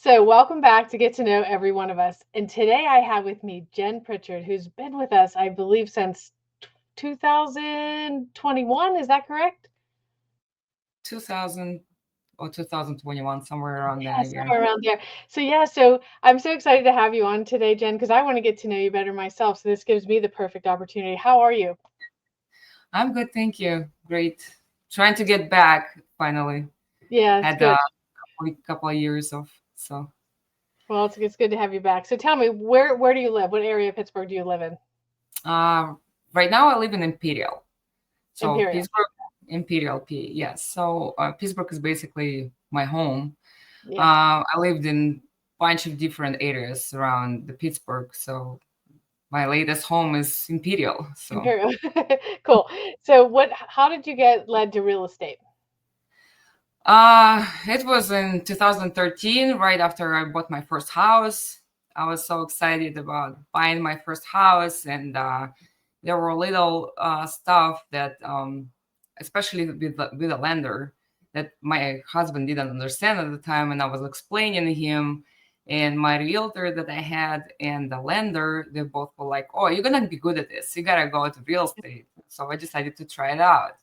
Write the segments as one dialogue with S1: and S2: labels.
S1: So, welcome back to Get to Know Every One of Us. And today I have with me Jen Pritchard, who's been with us, I believe, since 2021. Is that correct?
S2: 2000 or 2021, somewhere around
S1: Yeah,
S2: that year.
S1: somewhere around there. So I'm so excited to have you on today, Jen, because I want to get to know you better myself. So, this gives me the perfect opportunity. How are you?
S2: I'm good, thank you. Great. Trying to get back finally.
S1: Yeah, it's
S2: Had
S1: good.
S2: a couple of years of so.
S1: Well, it's good to have you back. So, tell me, where do you live? What area of Pittsburgh do you live in?
S2: Uh, right now I live in Imperial. So
S1: Imperial.
S2: Pittsburgh, Imperial P. Yes. So Pittsburgh is basically my home.
S1: Yeah.
S2: I lived in a bunch of different areas around the Pittsburgh. So my latest home is Imperial. So
S1: Imperial. Cool. So, how did you get led to real estate?
S2: It was in 2013, right after I bought my first house. I was so excited about buying my first house, and there were little stuff that, especially with a lender, that my husband didn't understand at the time, and I was explaining to him. And my realtor that I had and the lender, they both were like, "Oh, you're gonna be good at this. You gotta go to real estate." So I decided to try it out.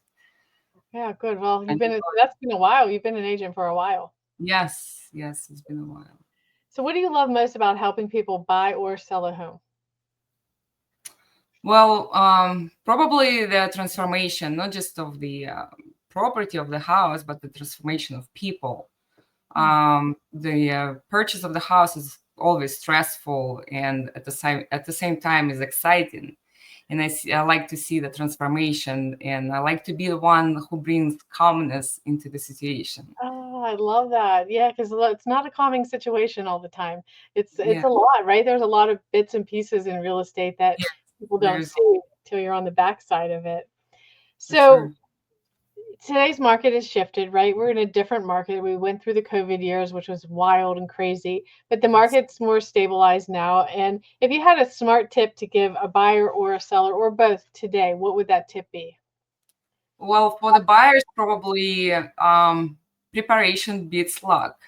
S1: Yeah, good. Well,
S2: And
S1: that's been a while. You've been an agent for a while.
S2: yes, yes, it's been a while.
S1: So what do you love most about helping people buy or sell a home?
S2: Well, probably the transformation, not just of the property of the house, but the transformation of people.
S1: Mm,
S2: The purchase of the house is always stressful, and at the same time is exciting. And I like to see the transformation, and I like to be the one who brings calmness into the situation.
S1: oh, I love that. Yeah, because it's not a calming situation all the time. It's
S2: Yeah,
S1: a lot, right? There's a lot of bits and pieces in real estate that
S2: yes,
S1: people don't
S2: there's
S1: see until you're on the backside of it.
S2: for
S1: So
S2: sure.
S1: today's market has shifted, right? We're in a different market. We went through the COVID years, which was wild and crazy, but the
S2: Yes.
S1: market's more stabilized now. And if you had a smart tip to give a buyer or a seller or both today, what would that tip be?
S2: Well, for the buyers, probably preparation beats luck.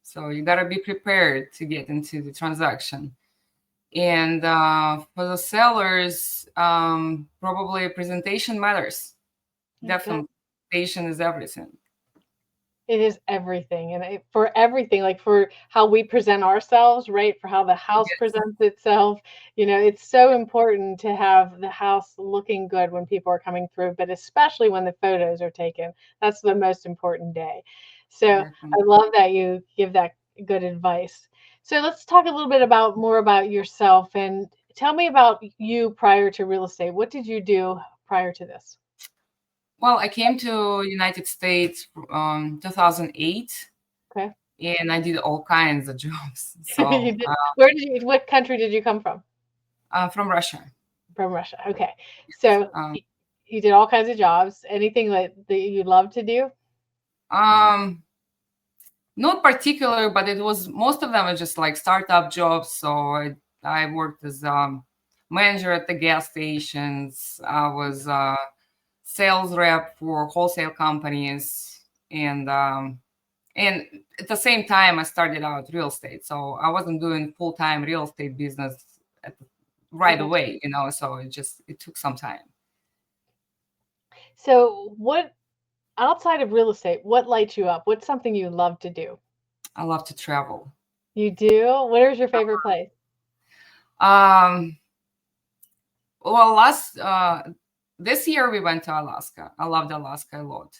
S2: So you gotta be prepared to get into the transaction. And for the sellers, probably presentation matters.
S1: It does.
S2: Definitely, presentation is everything.
S1: It is everything, and for everything, like for how we present ourselves, right? For how the house
S2: Yes,
S1: presents itself. It's so important to have the house looking good when people are coming through, but especially when the photos are taken. That's the most important day. So
S2: definitely.
S1: I love that you give that good advice. So let's talk a little bit about more about yourself and tell me about you prior to real estate. What did you do prior to this?
S2: Well, I came to United States 2008,
S1: Okay.
S2: and I did all kinds of jobs.
S1: You
S2: So
S1: did. What country did you come from?
S2: from Russia.
S1: From Russia, okay. So,
S2: Um,
S1: you did all kinds of jobs, anything that you love to do?
S2: um, Not particular, but it was most of them are just like startup jobs. So I worked as manager at the gas stations. I was sales rep for wholesale companies, and at the same time I started out real estate. So I wasn't doing full time real estate business
S1: At
S2: right
S1: the time.
S2: away, So it took some time.
S1: So, what outside of real estate, what lights you up? What's something you love to do?
S2: I love to travel.
S1: You do? Where's your favorite place?
S2: Um, well, last this year we went to Alaska. I loved Alaska a lot.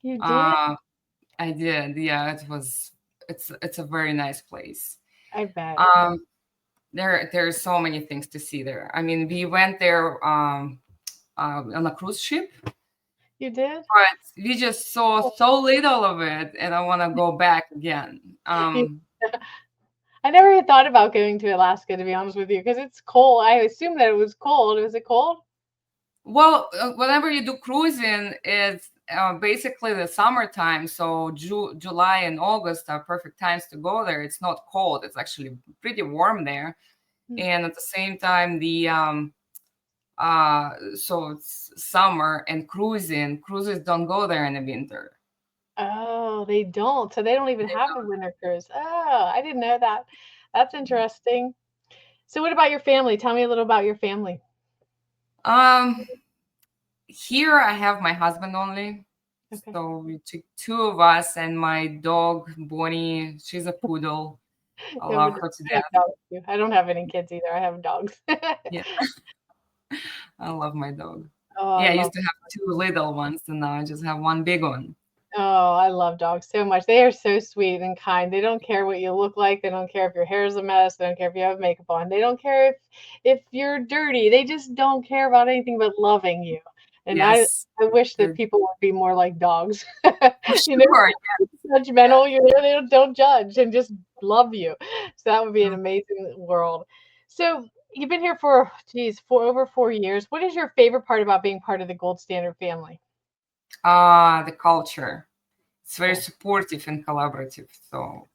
S1: You did?
S2: Uh, I did. Yeah, it's a very nice place.
S1: I bet.
S2: Um, there's so many things to see there. I mean, we went there on a cruise ship,
S1: You did?
S2: but we just saw so little of it, and I want to go back again.
S1: You I never had thought about going to Alaska, to be honest with you, because it's cold. I assumed that it was cold. Was it cold?
S2: Well, whenever you do cruising, it's basically the summertime. So July and August are perfect times to go there. It's not cold. It's actually pretty warm there.
S1: Hmm.
S2: And at the same time, so it's summer and cruising. Cruises don't go there in the winter.
S1: Oh, they don't. So they don't even have a winter cruise. Oh, I didn't know that. That's interesting. So what about your family? Tell me a little about your family.
S2: Um, Here I have my husband only.
S1: Okay.
S2: So we took two of us and my dog Bonnie. She's a poodle. I
S1: You have
S2: love her to
S1: I have
S2: death.
S1: dogs too. I don't have any kids either. I have dogs.
S2: Yeah, I love my dog.
S1: Oh, I
S2: Yeah, I
S1: love
S2: used to have two little ones, and now I just have one big one.
S1: Oh, I love dogs so much. They are so sweet and kind. They don't care what you look like. They don't care if your hair is a mess. They don't care if you have makeup on. They don't care if you're dirty. They just don't care about anything but loving you. And
S2: Yes,
S1: I wish that
S2: they're
S1: people would be more like dogs.
S2: for
S1: You know,
S2: sure.
S1: judgmental. You know, they don't judge and just love you. So that would be an
S2: Yeah.
S1: amazing world. So you've been here for, geez, for over 4 years. What is your favorite part about being part of the Gold Standard family?
S2: The culture. It's very
S1: Yeah,
S2: supportive and collaborative. So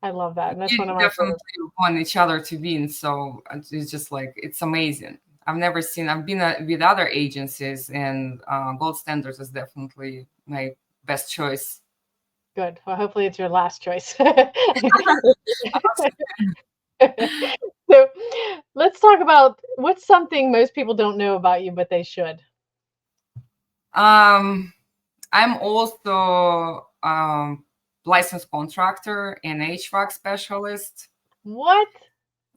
S1: I love that. And that's one
S2: you
S1: of my
S2: definitely
S1: favorite.
S2: want each other to win. So it's just like it's amazing. I've never seen. I've been with other agencies, and Gold Standards is definitely my best choice.
S1: Good. Well, hopefully it's your last choice. So let's talk about what's something most people don't know about you, but they should.
S2: Um, I'm also licensed contractor and HVAC specialist.
S1: What?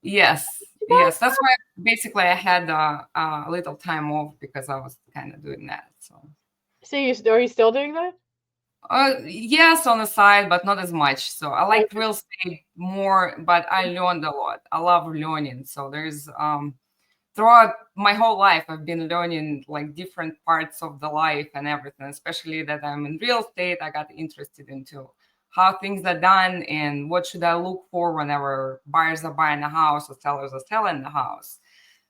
S2: Yes, yes.
S1: That's
S2: That's why basically I had a little time off because I was kind of doing that. So,
S1: so you are you still doing that?
S2: yes, on the side, but not as much. So I like
S1: Okay.
S2: real estate more, but I learned a lot. I love learning. So there's throughout my whole life, I've been learning like different parts of the life and everything. Especially that I'm in real estate, I got interested into how things are done and what should I look for whenever buyers are buying a house or sellers are selling the house.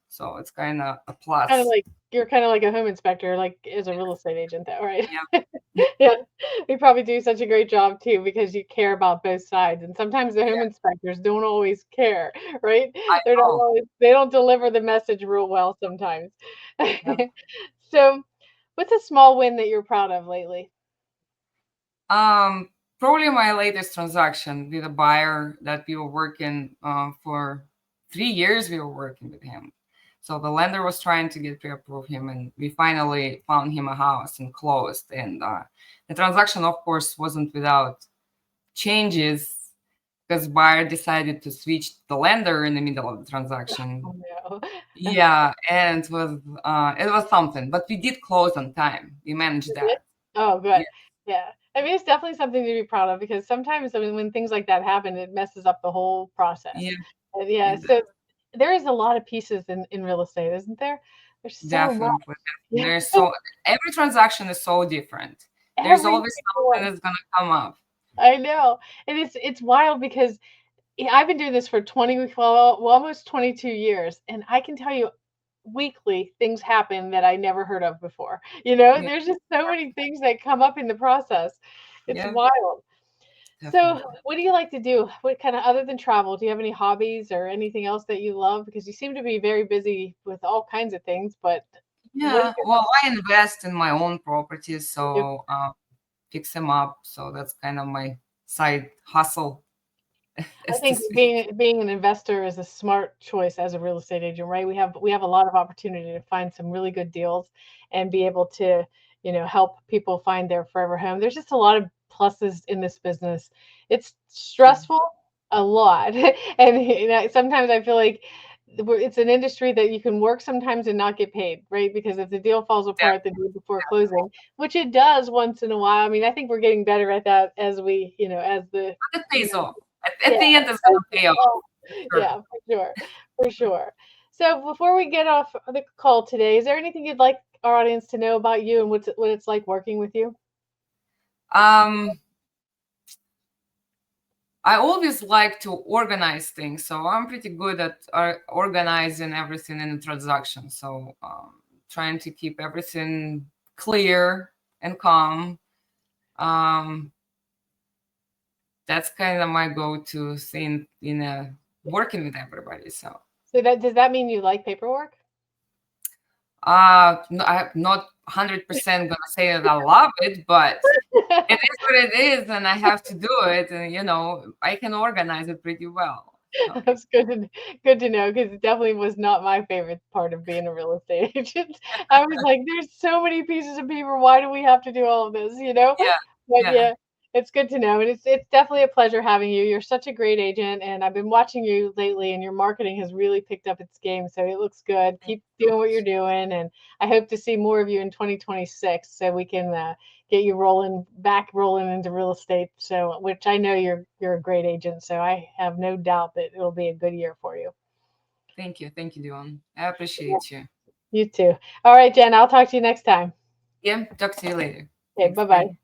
S2: So it's kind of a
S1: Kind of
S2: plus.
S1: like you're kind of like a home inspector, like as a real estate agent, though, right?
S2: Yeah,
S1: Yeah, you probably do such a great job too because you care about both sides. And sometimes the home
S2: yeah,
S1: inspectors don't always care, right?
S2: I
S1: They're not
S2: know.
S1: always, they don't deliver the message real well sometimes.
S2: Yeah.
S1: So, what's a small win that you're proud of lately?
S2: Um, Probably my latest transaction with a buyer that we were working for 3 years. We were working with him, so the lender was trying to get pre-approve him, and we finally found him a house and closed. And the transaction, of course, wasn't without changes because buyer decided to switch the lender in the middle of the transaction.
S1: Oh no.
S2: Yeah, and it was something, but we did close on time. We managed
S1: You did?
S2: that.
S1: Oh,
S2: Yeah,
S1: good. Yeah. I mean, it's definitely something to be proud of because sometimes, I mean, when things like that happen, it messes up the whole process.
S2: yeah,
S1: And yeah,
S2: it
S1: so there is a lot of pieces in real estate, isn't there? There's so much.
S2: definitely.
S1: Yeah.
S2: There's so every transaction is so different. There's
S1: Every
S2: always
S1: single
S2: something
S1: one.
S2: that's gonna come up.
S1: I know. And it's wild because I've been doing this for 20, well, almost 22 years, and I can tell you weekly things happen that I never heard of before. You know,
S2: Yeah,
S1: there's just so many things that come up in the process. It's
S2: yeah,
S1: wild. So,
S2: definitely.
S1: what do you like to do? What kind of other than travel, do you have any hobbies or anything else that you love? Because you seem to be very busy with all kinds of things, but what is
S2: Yeah, well, I invest in my own properties,
S1: your
S2: so fix them up. So that's kind of my side hustle,
S1: I
S2: as to
S1: think
S2: speak.
S1: being an investor is a smart choice as a real estate agent, right? We have a lot of opportunity to find some really good deals and be able to, help people find their forever home. There's just a lot of pluses in this business. It's
S2: True.
S1: stressful a lot. And sometimes I feel like it's an industry that you can work sometimes and not get paid, right? Because if the deal falls apart the day before closing, which it does once in a while. I mean, I think we're getting better at that as we, as the
S2: But it
S1: you
S2: pays
S1: know,
S2: off. At
S1: yeah.
S2: the end, it's gonna pay off.
S1: Oh,
S2: Sure.
S1: yeah, for sure. For sure. So before we get off the call today, is there anything you'd like our audience to know about you and what it's like working with you?
S2: Um, I always like to organize things, so I'm pretty good at organizing everything in a transaction. So trying to keep everything clear and calm. Um, that's kind of my go-to thing in working with everybody. So
S1: So that does that mean you like paperwork?
S2: no, I'm not 100% gonna say that I love it, but It is what it is, and I have to do it. And I can organize it pretty well. So
S1: That's good to know because it definitely was not my favorite part of being a real estate agent. I was like, "There's so many pieces of paper. Why do we have to do all of this?" You know?
S2: yeah,
S1: But
S2: yeah.
S1: yeah, it's good to know, and it's definitely a pleasure having you. You're such a great agent, and I've been watching you lately, and your marketing has really picked up its game. So it looks good.
S2: Thank
S1: Keep
S2: you so
S1: doing what you're
S2: much.
S1: doing, and I hope to see more of you in 2026, so we can get you rolling into real estate. So, which I know you're a great agent, so I have no doubt that it'll be a good year for you.
S2: Thank you, Dion. I
S1: Yeah,
S2: appreciate you.
S1: you too. All right, Jen, I'll talk to you next time.
S2: Yeah, talk to you later.
S1: Okay,
S2: Thanks.
S1: bye
S2: Bye.
S1: bye.